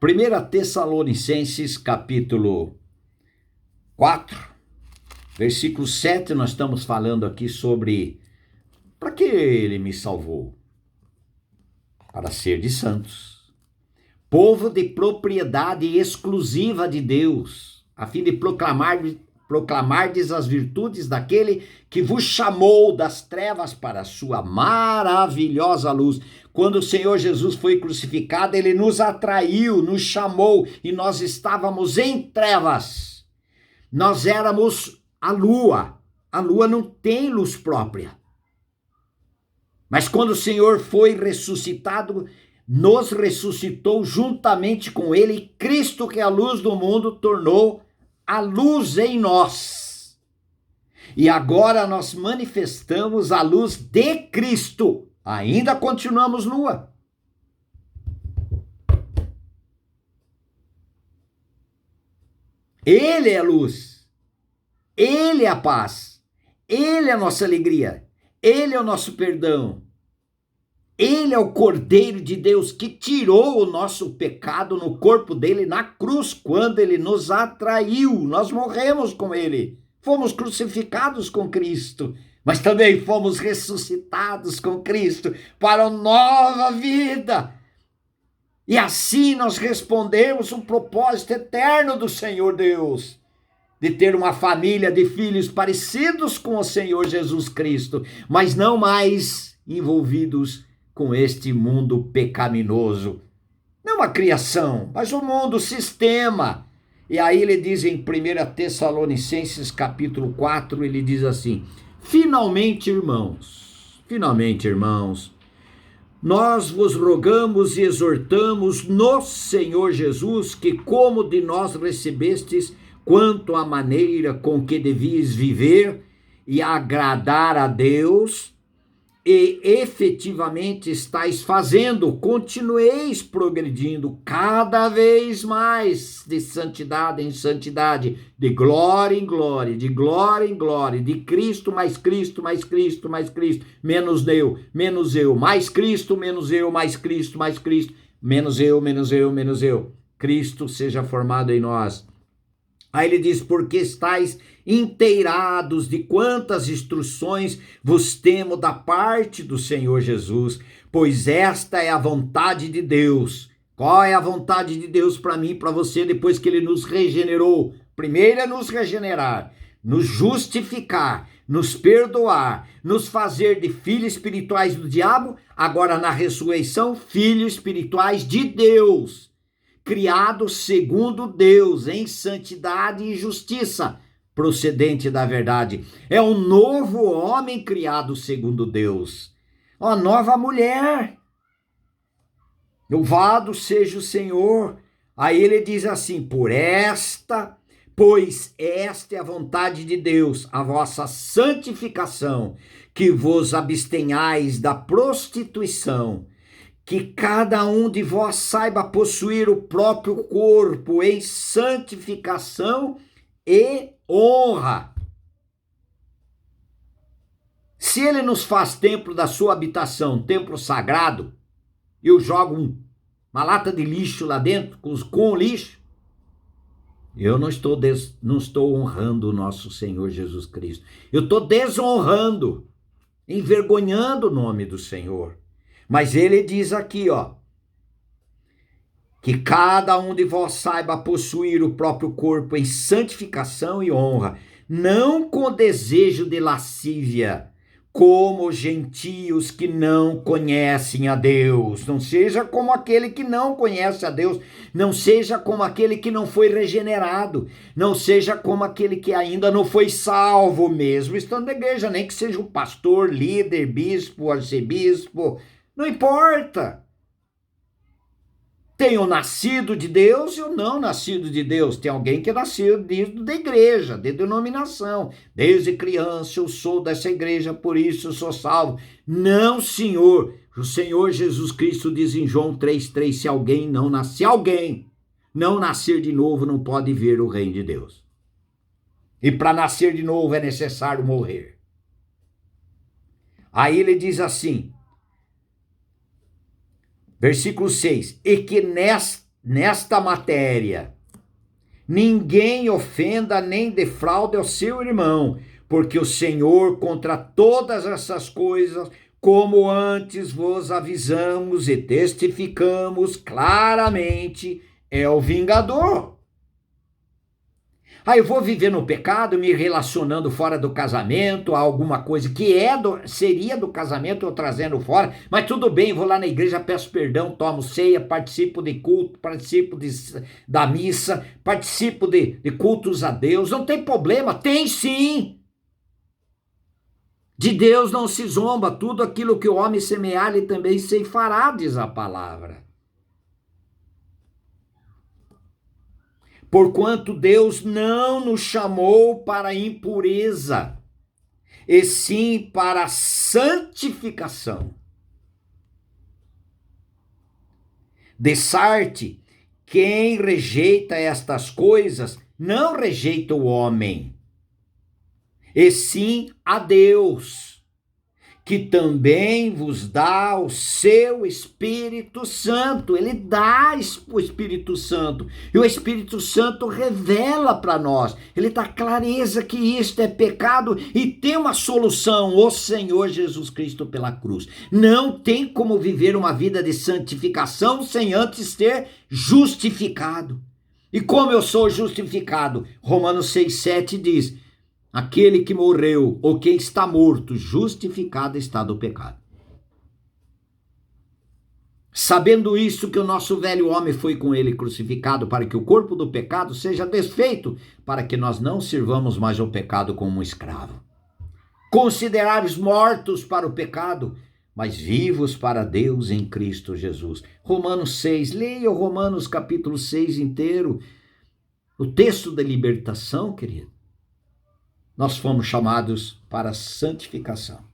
1 Tessalonicenses, capítulo 4, versículo 7, nós estamos falando aqui sobre para que ele me salvou? Para ser de santos, povo de propriedade exclusiva de Deus, a fim de proclamardes as virtudes daquele que vos chamou das trevas para a sua maravilhosa luz. Quando o Senhor Jesus foi crucificado, ele nos atraiu, nos chamou, e nós estávamos em trevas. Nós éramos a lua não tem luz própria. Mas quando o Senhor foi ressuscitado, nos ressuscitou juntamente com ele, Cristo, que é a luz do mundo, tornou a luz em nós. E agora nós manifestamos a luz de Cristo. Ainda continuamos lua. Ele é a luz. Ele é a paz. Ele é a nossa alegria. Ele é o nosso perdão. Ele é o Cordeiro de Deus que tirou o nosso pecado no corpo dele na cruz quando ele nos atraiu. Nós morremos com ele. Fomos crucificados com Cristo, mas também fomos ressuscitados com Cristo para uma nova vida. E assim nós respondemos um propósito eterno do Senhor Deus, de ter uma família de filhos parecidos com o Senhor Jesus Cristo, mas não mais envolvidos com este mundo pecaminoso. Não a criação, mas o mundo, o sistema. E aí ele diz em 1 Tessalonicenses capítulo 4, ele diz assim: finalmente, irmãos, nós vos rogamos e exortamos no Senhor Jesus que, como de nós recebestes, quanto à maneira com que devias viver e agradar a Deus, e efetivamente estáis fazendo, continueis progredindo cada vez mais de santidade em santidade, de glória em glória, de glória em glória, de Cristo mais Cristo, mais Cristo, mais Cristo, menos eu, mais Cristo, menos eu, mais Cristo, mais Cristo, menos eu, menos eu, menos eu. Cristo seja formado em nós. Aí ele diz: porque estáis inteirados de quantas instruções vos temo da parte do Senhor Jesus, pois esta é a vontade de Deus. Qual é a vontade de Deus para mim e para você depois que ele nos regenerou? Primeiro é nos regenerar, nos justificar, nos perdoar, nos fazer de filhos espirituais do diabo, agora na ressurreição, filhos espirituais de Deus, criados segundo Deus, em santidade e justiça, procedente da verdade. É um novo homem criado segundo Deus, uma nova mulher. Louvado seja o Senhor. Aí ele diz assim: pois esta é a vontade de Deus, a vossa santificação, que vos abstenhais da prostituição, que cada um de vós saiba possuir o próprio corpo em santificação e honra. Se ele nos faz templo da sua habitação, templo sagrado, eu jogo uma lata de lixo lá dentro com o lixo, eu não estou honrando o nosso Senhor Jesus Cristo. Eu estou desonrando, envergonhando o nome do Senhor. Mas ele diz aqui, que cada um de vós saiba possuir o próprio corpo em santificação e honra, não com desejo de lascívia, como os gentios que não conhecem a Deus. Não seja como aquele que não conhece a Deus, não seja como aquele que não foi regenerado, não seja como aquele que ainda não foi salvo mesmo estando na igreja, nem que seja um pastor, líder, bispo, arcebispo, não importa. Tem o nascido de Deus e o não nascido de Deus. Tem alguém que nasceu dentro da igreja, de denominação. Desde criança eu sou dessa igreja, por isso eu sou salvo. Não, Senhor. O Senhor Jesus Cristo diz em João 3,3, se alguém não nascer de novo, não pode ver o reino de Deus. E para nascer de novo é necessário morrer. Aí ele diz assim, versículo 6, e que nesta matéria. Ninguém ofenda nem defraude ao seu irmão, porque o Senhor, contra todas essas coisas, como antes vos avisamos e testificamos claramente, é o vingador. Aí eu vou viver no pecado, me relacionando fora do casamento, a alguma coisa que seria do casamento, eu trazendo fora, mas tudo bem, vou lá na igreja, peço perdão, tomo ceia, participo de culto, participo da missa, participo de cultos a Deus, não tem problema, tem sim. De Deus não se zomba, tudo aquilo que o homem semear, ele também ceifará, diz a palavra. Porquanto Deus não nos chamou para a impureza, e sim para a santificação. Dessarte, quem rejeita estas coisas, não rejeita o homem, e sim a Deus, que também vos dá o seu Espírito Santo. Ele dá o Espírito Santo, e o Espírito Santo revela para nós, ele dá clareza que isto é pecado e tem uma solução, o Senhor Jesus Cristo pela cruz. Não tem como viver uma vida de santificação sem antes ser justificado. E como eu sou justificado? Romanos 6,7 diz: aquele que morreu, ou quem está morto, justificado está do pecado. Sabendo isso, que o nosso velho homem foi com ele crucificado, para que o corpo do pecado seja desfeito, para que nós não sirvamos mais ao pecado como um escravo. Considerai-vos mortos para o pecado, mas vivos para Deus em Cristo Jesus. Romanos 6, leia o Romanos capítulo 6 inteiro, o texto da libertação, querido. Nós fomos chamados para a santificação.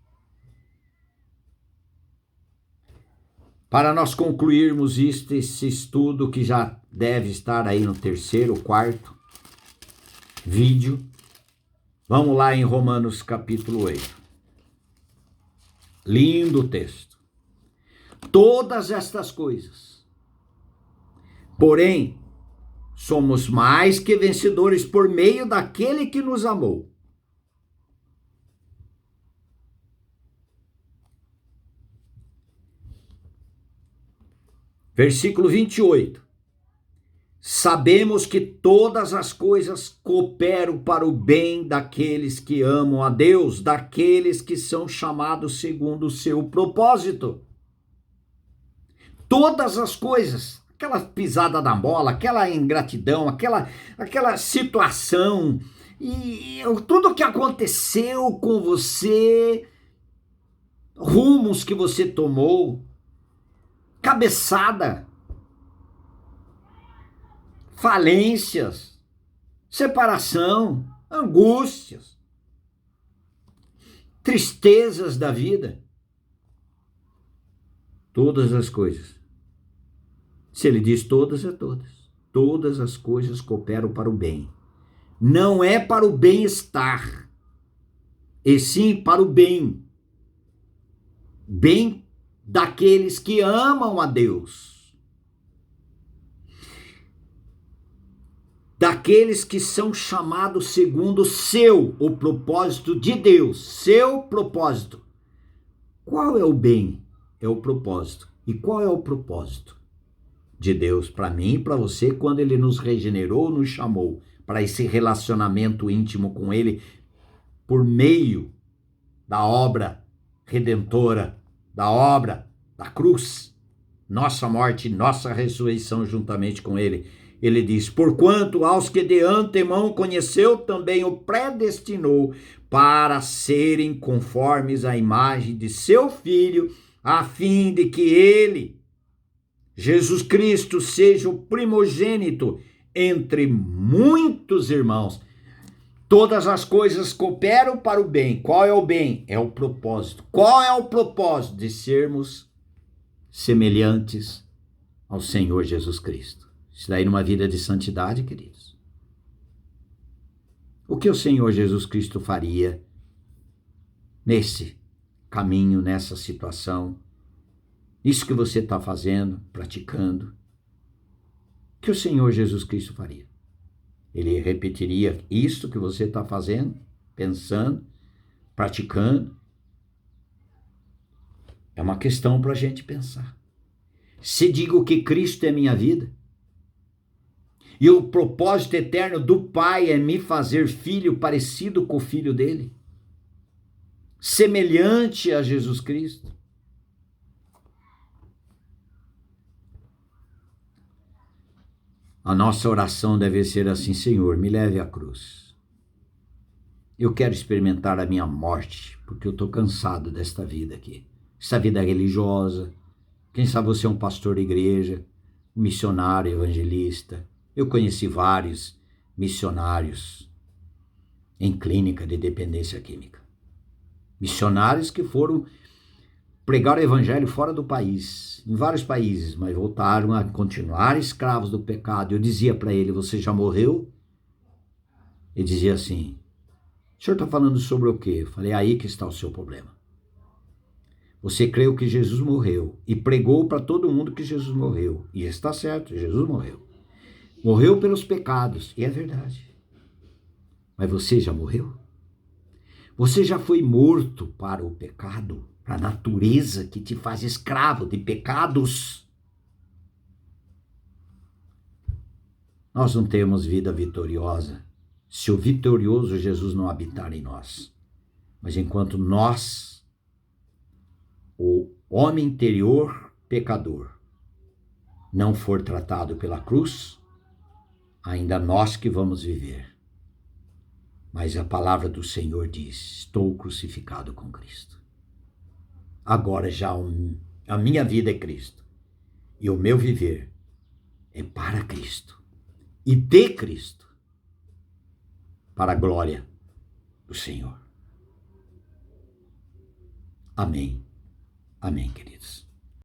Para nós concluirmos esse estudo, que já deve estar aí no 3º, 4º vídeo, vamos lá em Romanos capítulo 8. Lindo texto. Todas estas coisas, porém, somos mais que vencedores por meio daquele que nos amou. Versículo 28. Sabemos que todas as coisas cooperam para o bem daqueles que amam a Deus, daqueles que são chamados segundo o seu propósito. Todas as coisas, aquela pisada na bola, aquela ingratidão, aquela situação, e tudo que aconteceu com você, rumos que você tomou, cabeçada, falências, separação, angústias, tristezas da vida, todas as coisas. Se ele diz todas, é todas. Todas as coisas cooperam para o bem. Não é para o bem-estar, e sim para o bem. Bem daqueles que amam a Deus, daqueles que são chamados segundo o propósito de Deus, seu propósito. Qual é o bem? É o propósito. E qual é o propósito de Deus para mim e para você, quando ele nos regenerou, nos chamou para esse relacionamento íntimo com ele, por meio da obra redentora, da obra da cruz, nossa morte, nossa ressurreição juntamente com ele. Ele diz: porquanto aos que de antemão conheceu, também o predestinou para serem conformes à imagem de seu Filho, a fim de que ele, Jesus Cristo, seja o primogênito entre muitos irmãos. Todas as coisas cooperam para o bem. Qual é o bem? É o propósito. Qual é o propósito? De sermos semelhantes ao Senhor Jesus Cristo. Isso daí numa vida de santidade, queridos. O que o Senhor Jesus Cristo faria nesse caminho, nessa situação? Isso que você está fazendo, praticando. que o Senhor Jesus Cristo faria? Ele repetiria isso que você está fazendo, pensando, praticando? É uma questão para a gente pensar. Se digo que Cristo é minha vida, e o propósito eterno do Pai é me fazer filho parecido com o filho dele, semelhante a Jesus Cristo, a nossa oração deve ser assim: Senhor, me leve à cruz. Eu quero experimentar a minha morte, porque eu estou cansado desta vida aqui. Essa vida religiosa. Quem sabe você é um pastor de igreja, um missionário, evangelista. Eu conheci vários missionários em clínica de dependência química. Missionários que foram pregar o evangelho fora do país, em vários países, mas voltaram a continuar escravos do pecado. Eu dizia para ele: você já morreu? Ele dizia assim: o senhor está falando sobre o quê? Eu falei: aí que está o seu problema. Você creu que Jesus morreu e pregou para todo mundo que Jesus morreu. E está certo, Jesus morreu. Morreu pelos pecados, e é verdade. Mas você já morreu? Você já foi morto para o pecado, para a natureza que te faz escravo de pecados? Nós não temos vida vitoriosa se o vitorioso Jesus não habitar em nós. Mas enquanto nós, o homem interior pecador, não for tratado pela cruz, ainda nós que vamos viver. Mas a palavra do Senhor diz: estou crucificado com Cristo. Agora já a minha vida é Cristo. E o meu viver é para Cristo. E de Cristo. Para a glória do Senhor. Amém. Amém, queridos.